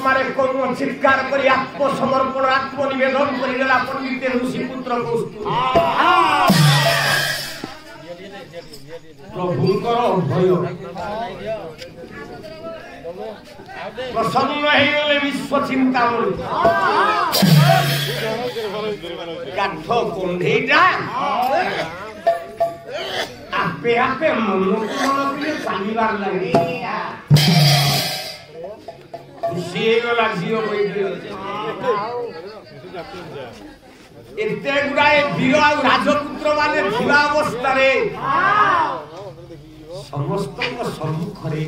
ଅକସ୍ମାରେ କୌଣ ଚିତ୍କାର କରି ଆତ୍ମସମର୍ପଣ ଆତ୍ମନିବେଦନ କରିଦେଲା ପଣ୍ଡିତ ଋଷି ପୁତ୍ର କୌସ୍ତୁଭ ପ୍ରଭୁଙ୍କର ଭୟ ପ୍ରସନ୍ନ ହେଇଗଲେ ବିଶ୍ୱ ଚିନ୍ତାମଣି କାଠ କଣ୍ଢେଇଟା ଆପେ ଆପେ ମନକୁ ମନ ଚାଲିବାର ଲାଗେ ଖୁସି ହେଇଗଲା ଝିଅ ଏତେ ଗୁଡାଏ ବୀର ଆଉ ରାଜପୁତ୍ର ମାନେ ଥିବା ଅବସ୍ଥାରେ ସମସ୍ତଙ୍କ ସମ୍ମୁଖରେ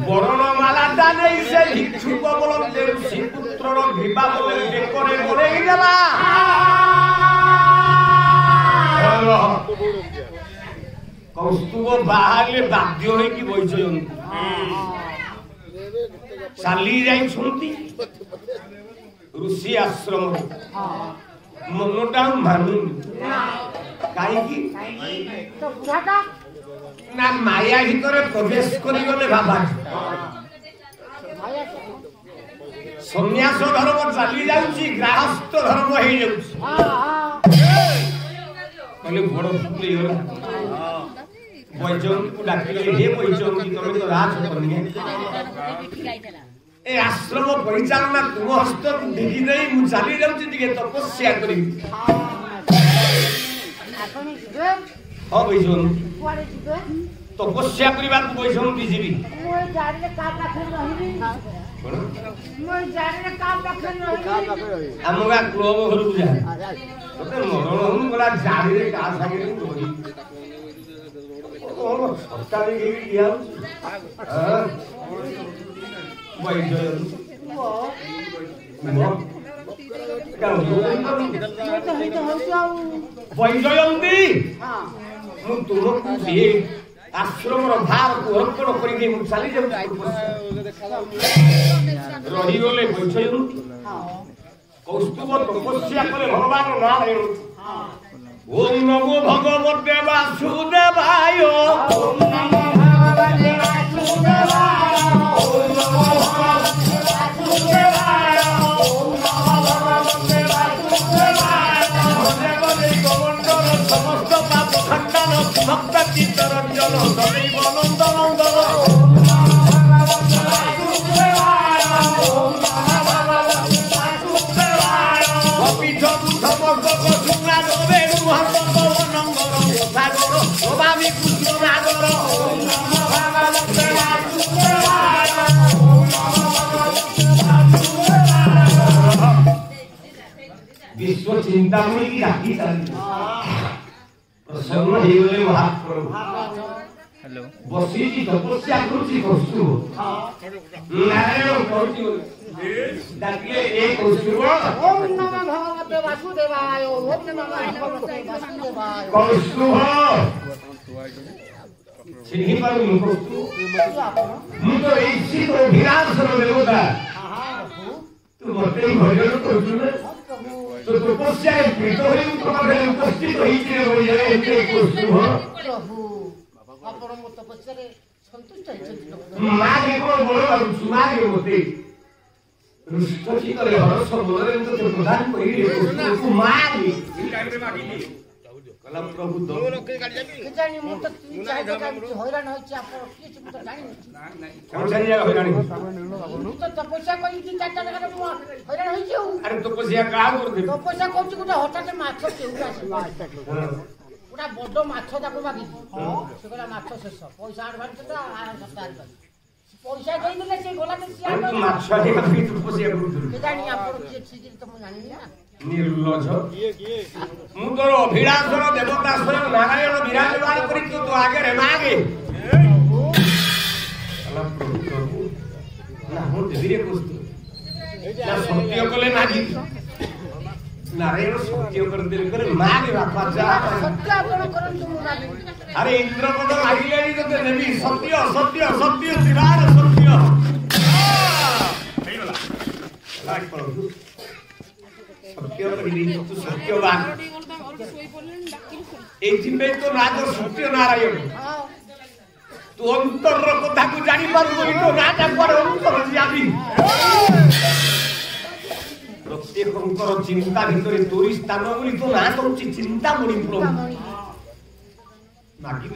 ବରଣମାଲାଟା ନେଇ ସେ ଭିକ୍ଷୁକ ବଳନ୍ତେ ଋଷି ପୁତ୍ରର ବିବାହ ବେକରେ ଗୋଡ଼େଇ ଦେଲା କୌସ୍ତୁଭ ବାହାରିଲେ ବାଧ୍ୟ ହୋଇକି ବୈଜୟନ୍ତୀ ଚାଲି ଯାଇଛନ୍ତି ଋଷି ଆଶ୍ରମରେ ମନଟା ମାନୁନି କାହିଁକି ନା ମାୟା ଭିତରେ ପ୍ରବେଶ କରିଗଲେ ବାବା ସନ୍ନ୍ୟାସ ଧର୍ମ ଚାଲି ଯାଉଛି ଗ୍ରାହସ୍ଥ ଧର୍ମ ହେଇଯାଉଛି କହିଲେ ବଡ ବୈଜୟନ୍ତୀକୁ ଡାକିଲେ ହେ ବୈଜୟନ୍ତୀ ତମେ ତ ରାଜକନ୍ୟା ଏ ଆଶ୍ରମ ପରିଚାଳନା ତୁମ ହସ୍ତକୁ ଢିକି ଦେଇ ମୁଁ ଚାଲି ଯାଉଛି ଟିକେ ତପସ୍ୟା କରିବି ହଁ ବୈଜୟନ୍ତୀ ତପସ୍ୟା କରିବାକୁ ବୈଜୟନ୍ତୀ ଯିବି ଆମ ଗାଁ କ୍ଲବ ଘରକୁ ଯା ତତେ ମରଣ ହଉନି ଗଲା ଜାଣିରେ କାହା ସାଙ୍ଗରେ ଧରି ସରକାରୀ ଦିଆ ବୈଜୟନ୍ତୀ ମୁଁ ତୁମକୁ ଆଶ୍ରମର ଭାରକୁ ଅର୍ପଣ କରିକି ମୁଁ ଚାଲି ଯାଉଛି ରହିଗଲେ ବୈଜୟନ୍ତୀ କୌସ୍ତୁଭ ତପସ୍ୟା କଲେ ଭଗବାନ ନାରାୟଣ ଓಂ ନମୋ ଭଗବତେ ବାସୁଦେବାୟ ଓಂ ନମୋ ଭଗବତେ ବାସୁଦେବାୟ ଓಂ ନମୋ ଭଗବତେ ବାସୁଦେବାୟ ଓಂ ନମୋ ଭଗବତେ ବାସୁଦେବାୟ ଭଗବତେ ଗୋବଣ୍ଡର ସମସ୍ତ ପାପ ଖଣ୍ଡନ ଭକ୍ତ ଚିତ୍ତରଞ୍ଜନ ଦୈବ ନନ୍ଦନ ନନ୍ଦନ ଓಂ ନମୋ ଭଗବତେ ବାସୁଦେବାୟ ଓಂ ନମୋ ଭଗବତେ ବାସୁଦେବାୟ ଅପିଠ ବୁଦ୍ଧ ବର୍ଗ ସୁନା ଦବେ विश्व चिंतामणि की राखी प्रसन्न ହେଇଗଲେ ମହାପ୍ରଭୁ ବସିକି ତପସ୍ୟା କରୁଛି କୌସ୍ତୁଭ ନାରାୟଣ କରୁଛି ଡାକିଲେ ଏ କୌସ୍ତୁଭ ଓಂ ନମଃ ଭଗବତେ ବାସୁଦେବାୟ ଓಂ ନମଃ ଭଗବତେ ବାସୁଦେବାୟ କୌସ୍ତୁଭ ଚିହ୍ନି ପାରୁନି କୌସ୍ତୁଭ ମୁଁ ତ ଏଇ ଶୀତ ବିରାସର ଦେବତା ତୁ ମୋତେ ଭଜନ କରୁଛୁ ନା तो तपस्या प्रीत होई तुम्हारे उपस्थित होई के होई जाए एते कौस्तुभ प्रभु आपण मो तपस्या रे संतुष्ट है मागे को बोलो सुमागे मोते रुष्टि करे हरस बोलरे तो प्रदान करी कौस्तुभ मागे ई टाइम रे मागी दी कला प्रभु दो लोग के गाड़ी जाबी के जानी मो तो चाहे जगह हैरान होई छी आपण की छी तो जानी नहीं कौन सा जगह हैरान तो तपस्या करी कि चाचा जगह मो हैरान होई छी अरे तपस्या का कर दे तपस्या कोची गुटा हठात माछ केउटा गुटा बडो माछ ताको मागी से गला माछ शेष पैसा एडवांस तो आराम सप्ताह पैसा देई देले से गोला के सिया माछ हे भी तपस्या कर के जानी आपण की छी तो मो जानी ना निर्लज मु तोर अभिलाषर देवता स्वयं नारायण विराजमान करी तू तो आगे रे मागे अल्लाह प्रभु ना हो धीरे कुछ ना सत्य कले मागी नारायण सत्य कर दिल करे मागे बापा जा सत्य आपण करन तू मागे अरे इंद्रपद मागिले नी तो देवी सत्य सत्य सत्य दिवार सत्य हेला लाग प्रभु सत्य करी तू सत्यवान एथि में तो राज सत्य नारायण तू अंतर कथा को जानी पारबो तो नाटा पर अंतर जाबी प्रत्येकंकर चिंता भितर तोरी स्थान बोली तो ना कहूँ चिंता मणि प्रभु मागी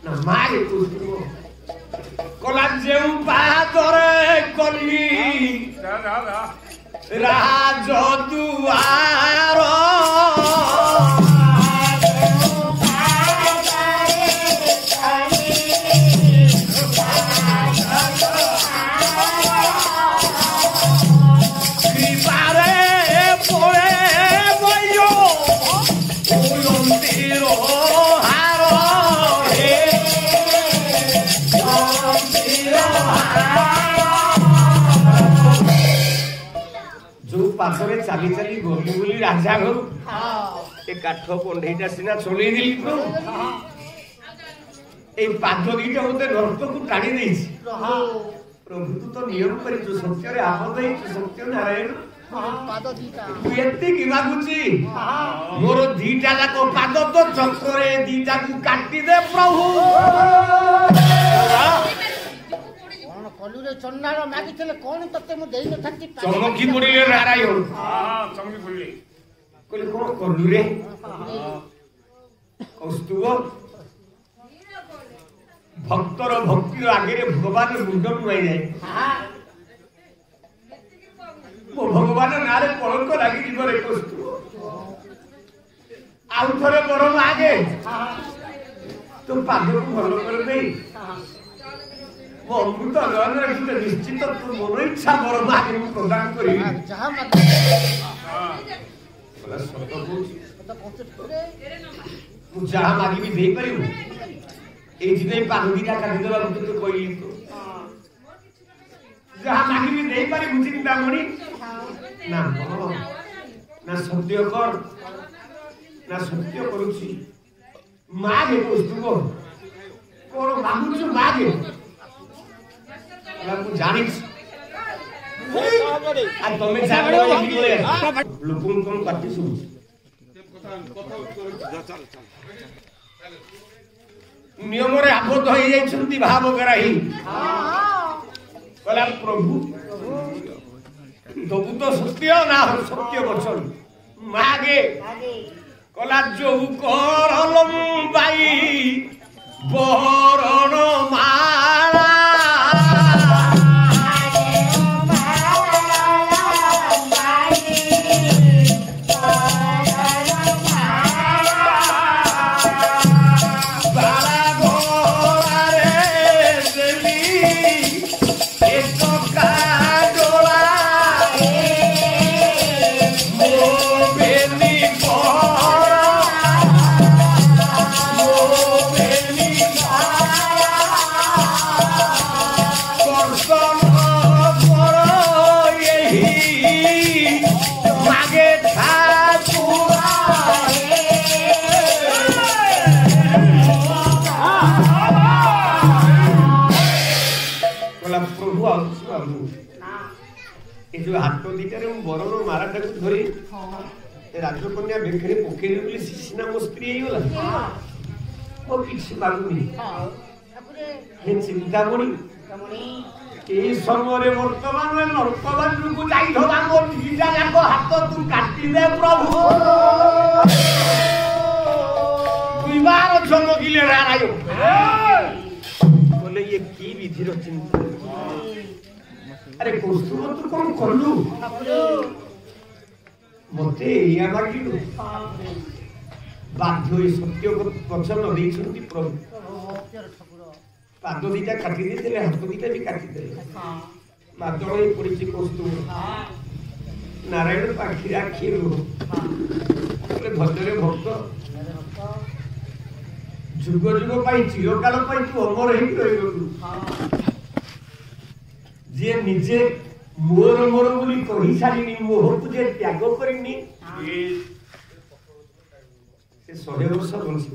ना मागे कला जे पादरे कली राज दुआर पाखरे चाली चाली गली बोली राजा घर ए काठ कंढईटा सीना चलई दिली ए पाद दीटा मते नर्क को टाणी देइछि प्रभु तू तो नियम करी तू सत्य रे आबद है तू सत्य नारायण पाद दीटा तू एते की मागुची मोर दीटा जाको पाद तो चक्रे दीटा को काटी दे प्रभु कलुरे चन्नार मागितले कोन तते मु देई न थाकी चमकी पड़िले नारायण हां चमकी पड़िले कोले कोन कलुरे कौस्तुभ भक्तर भक्ति आगे भगवान मुंड नुआई जाए वो भगवान नारे कलंक लागी जीव रे कौस्तुभ आउ थरे बरम आगे तुम पाद को भलो कर दे अमृत नयन निश्चित तू मन इच्छा बर मागे प्रदान करी जहाँ मागी भी दे पारू ये पाद दीटा काटी देवा तो कहली तो जहाँ मागी भी दे पारू चिंता मणि ना ना सत्य कर ना सत्य करुची मागे कौस्तुभ कौन मागुଛୁ मागे aku janis আর তুমি জানো লিখলে লুকুন কোন কাটি শুরু নিয়মরে আবদ্ধ হয়ে যাইছন্তি ভাবগ্রাহী কলা প্রভু তবু তো সত্য না সত্য বচন মাগে কলা যৌ করলম বাই বরণ মালা हाथ दीटार बरन माराटा को धरी राजकन्या बेखरे पकेली बोली सीना मो स्त्री गला वो किसी मागुनी हे चिंता मणि ए समय वर्तमान में नर्कवान को जाई धरा मोर दीटा जाको हाथ तू काटी दे प्रभु दुई बार चमकिले रारायो बोले ये की विधि चिंता अरे कौस्तुभ तू कौन करलु मते या मागिलु बाध्य सत्य वचन देइछंती प्रभु पाद दीटा काटी देले हाथ दीटा भी काटी देले मादळ पड़िछि कौस्तुभ नारायण पाखी आखिरु बोले भजरे भक्त जुग जुग पाई चिरकाल पाई तू अमर हेई रहबु जे निजे मोर मोर बोली कही सारिनी मोह को जे त्याग करिनी से 100 वर्ष बंची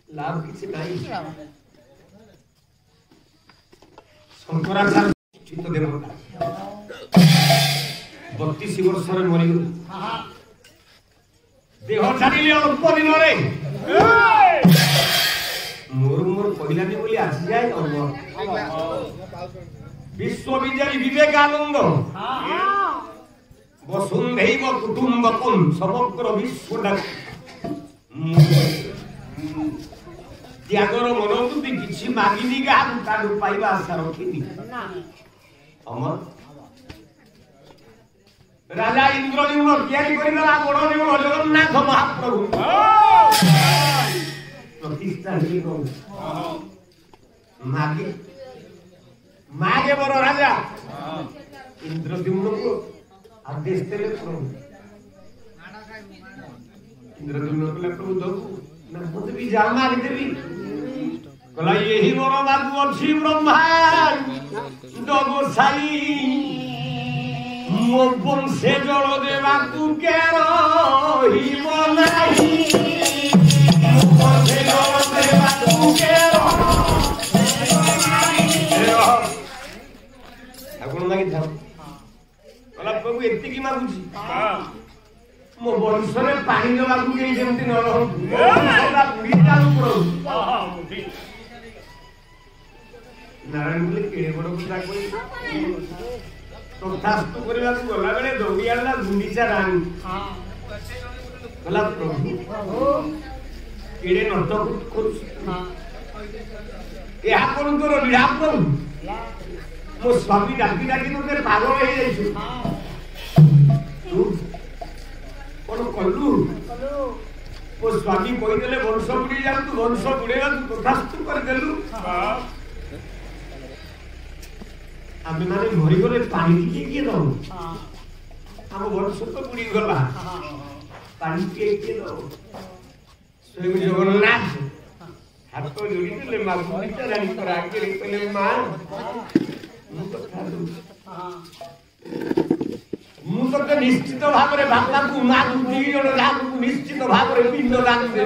लाभ किसी नहीं शंकराचार्य चित्त देवता 32 वर्ष रे मरि देह छाड़िले अल्प दिन रे मोर मोर कहिलानी बोली आसी जाए विश्वविद्यालय विवेकानंद वसुंधैव कुटुंबकम समग्र विश्व त्यागर मनोवृत्ति किसी मागिनी गाँव पाइबा आशा रखिनी अमर राजा इंद्रद्युम्न तैयारी करिला बड़ देव जगन्नाथ महाप्रभु प्रतिष्ठा मागे मागे बड़ राजा इंद्रद्युम्न को आदेश देले प्रभु इंद्रद्युम्न को प्रभु दो ना मत भी जा मार देबी कहला यही बड़ बाबू अछि ब्रह्मा दगो साई मो बंशे जल देवा तू के रहिब नाही मो बंशे जल देवा तू के आपण मागी थाओ कहला प्रभु एति की मागुची मो वंश रे पानी देवा को के जेमति न रहो मोला बुढ़ी चालू प्रभु नारायण बोले केड़े बड़ पूजा कोई तथास्तु करबा को गला बेले दौड़ी आला गुंडीचा रानी कहला प्रभु केड़े नर्तक करूछ या कोन तोर विड़ा प्रभु मो स्वामी डाकी डाकी तोते पागल हो जाइछु तू कोन कल्लू मो स्वामी कहि देले वंश बुड़ी जा तू वंश बुड़ेगा तू तथास्तु कर देलु आमे माने मरि गले पानी के दो हम वंश तो बुड़ी गला पानी के दो स्वयं जगन्नाथ हाथ तो जोड़ी देले मागु बिचारानी पर आके कहले मां मु तो खादु मु तो निश्चित भाव रे बापा को मां दी जण रात को निश्चित भाव रे पिंड दान दे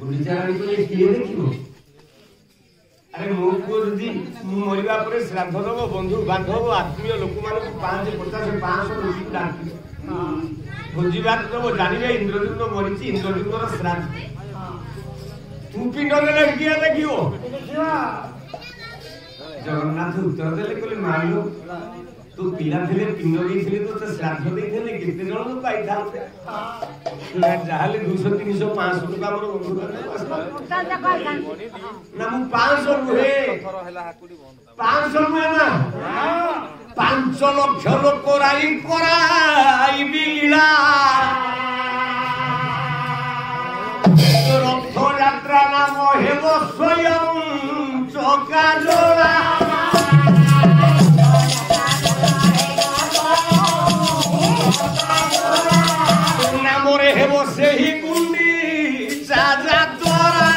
बिचारानी को किए देखियो अरे मो को जदी मरिबा परे श्राद्ध दब बंधु बांधव आत्मीय लोक मान 550 500 लोक डाकी भोजी बात दब जानिबे इंद्रद्युम्न मरिची इंद्रद्युम्न श्राद्ध तू पिंड देले किया देखियो जगन्नाथ उत्तर देले कहले मारियो तू पिला थिले पिंड देइथिले तो श्राद्ध देइथिले केते जण लोक पाई थाते ना जाहले 200 300 500 टका मोर बंधु ना मु 500 रुहे 500 रुहे ना 5 लाख लोक कराई बिला रथ यात्रा नाम हेब स्वयं चका जोड़ा नामरे हेब सेही गुंडी चाजा तोरा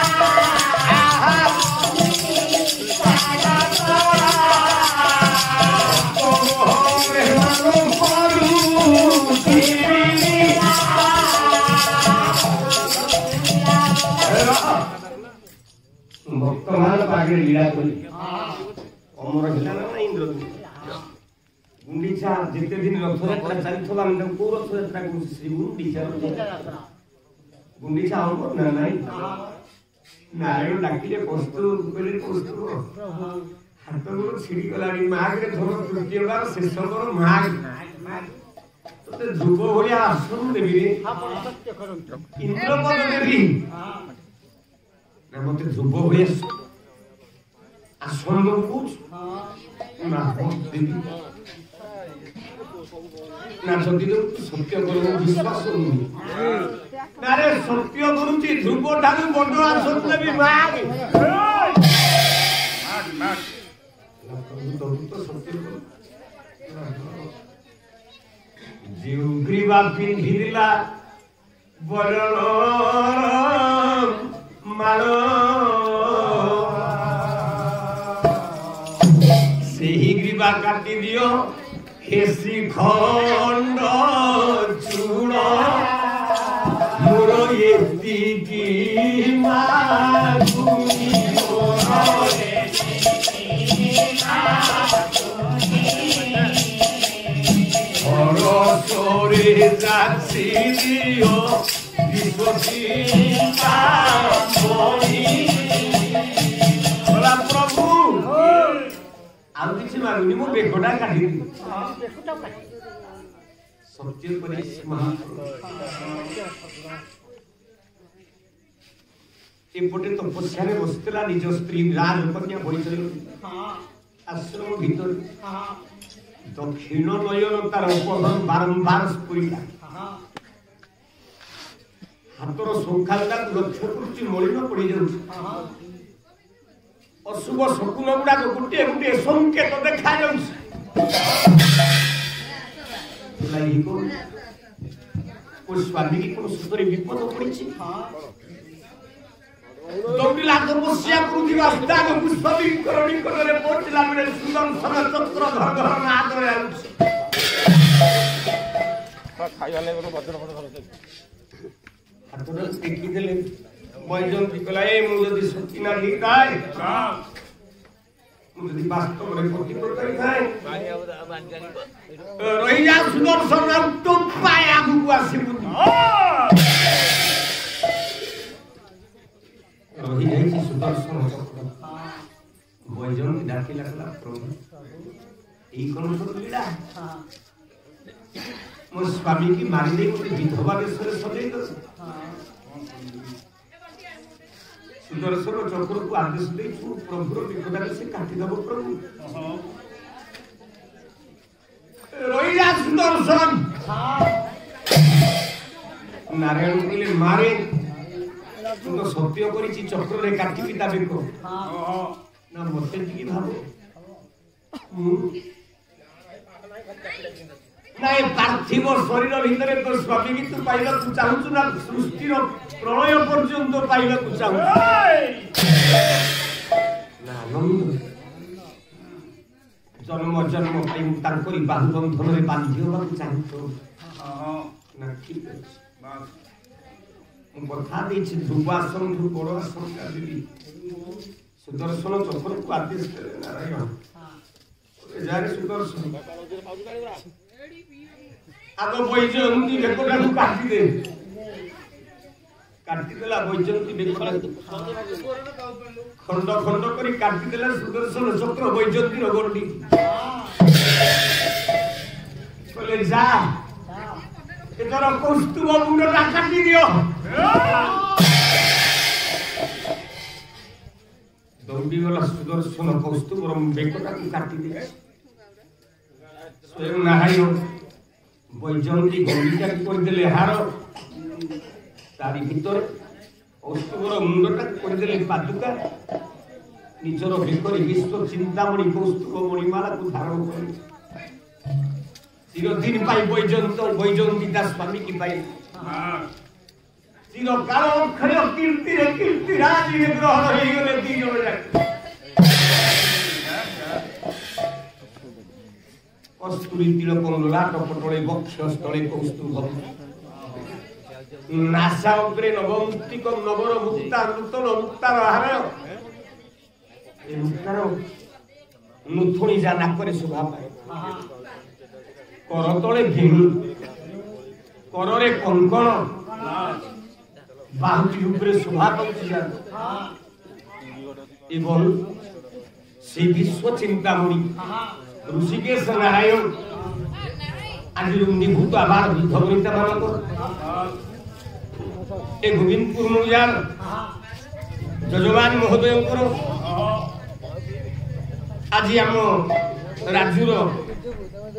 भक्तमान पागे लीला करी अमर हिला ना इंद्र गुंडीचा जिते दिन रथयात्रा चलिथबा हम को रथयात्रा को श्री गुंडीचा अमर ना नाही नारायण डाकिले कस्तु कले कस्तु हाथ गोड़ छिड़ी गलानी माग रे धर तृतीय बार शेष कर माग तते ध्रुव भलिया आसन देबी रे इंद्रपद देबी ना मते ध्रुव भलिया आसन कुछ ना देबी ना सत्य सत्य करू विश्वास करू नारे सत्य करूची ध्रुव ठाकु बड़ आसन देबी माग माग तो सत्य जीव ग्रीवा पिंधिला बरण मारो सेही ग्रीवा काटी दियो हेसी खंड चूड़ मोर एति की मागुनी मोर मोरे जाति दियो विश्वचिंता मोरी बोला प्रभु आउ किसी मांगुनी मो बेकोटा काटी सत्य करे एपटे तपस्या बसला निज स्त्री राजकन्या बैठल आश्रम भीतर दक्षिण नयन तार उपधन बारंबार स्फुरिला हाथर संखालता लक्ष्य कर मलिन पड़ जा अशुभ शकुन गुड़ाक गोटे गोटे संकेत देखा स्वामी की कौन सतरे विपद पड़ी दौड़िला तपस्या करुवा सुदाग पुष्प विकरणी करे पहुंचला बेले सुदर्शन चक्र घर घर नाद देखिदेले बैजंती कला मुझे सती ना लिखाए मुझे वास्तव में पति को करिथाए रही जा सुदर्शन तो पाया आगु आसी बुद्धि रही जाई सुदर्शन चक्र बैजंती डाकी लागला प्रभु ई कोन लीला मो स्वामी की मारी दे विधवा बेसरे सजै दो सुदर्शन चक्र को आदेश दे प्रभुर विपदा से काटी दब प्रभु रही सुदर्शन नारायण कहले मारे तू तो सत्य करी चक्र रे काटी पिता बेको ना मते की भाबो नाय पार्थिव शरीर भीतर तो स्वामी की तू पाइला तू चाहू ना सृष्टि रो प्रलय पर्यंत पाइला तू चाहू ना जन्म जन्म पाई तांकरी बाहु बंधन रे बांधियो बा चाहू तो ना ठीक अछि मु बता दे छी ध्रुवासन जो बड़ आसन का देवी सुदर्शन चक्र को आदेश करे नारायण जारे सुदर्शन आगो बैजयंती बेकोटा को काटी दे काटी देला बैजयंती बेकोटा खंड खंड करी काटी देला सुदर्शन चक्र बैजयंती रो गंडी बोले जा एतर कौस्तुभ मुंडटा काटी दियो दौड़ी वाला सुदर्शन कौस्तुभ बेकोटा को काटी दे स्वयं नारायण बैजयंती गंडीटा करदेले हार तारी भीतर कौस्तुभर मुंडटा करदेले पादुका निजर बेकरी विश्व चिंतामणि कौस्तुभ मणिमाला को धारण कर चिरदिन पाई बैजयंती दास स्वामी की पाई चिर काल अक्षर कीर्ति रे कीर्ति राज ग्रहण हो गले दी जण कस्तूरी तिलक ललाट पटले वक्ष स्थले कौस्तुभ नासा उपरे नवमुक्तिक नवर मुक्ता नूतन मुक्तार हार ए मुक्तार नुथुणी जा नाकरे शोभा पाए कर तले घेणु कररे कंकण बाहुटी उपरे शोभा पाउछि एवं से विश्व चिंतामणि ऋषिकेश नारायण आज निभूत आभार विधवनिता मानक ए गोविंदपुर मुजार जजमान महोदय आज आम राज्यर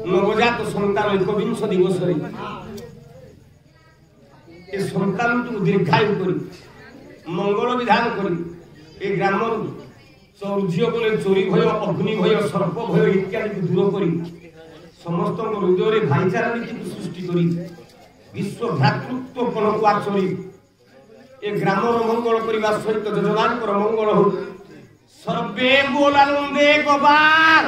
नवजात सन्तान 21 दिवस ए सन्तान दीर्घायु करी मंगल विधान करी ए ग्राम चौर्य बोले चोरी भय अग्नि भय सर्प भय इत्यादि दूर करी समस्त हृदय भाईचारा नीति सृष्टि करी विश्व भ्रातृत्व कोण को आचरी ए ग्राम मंगल करने सहित जजमान मंगल हो सर्वे बोल आनंदे गोपाल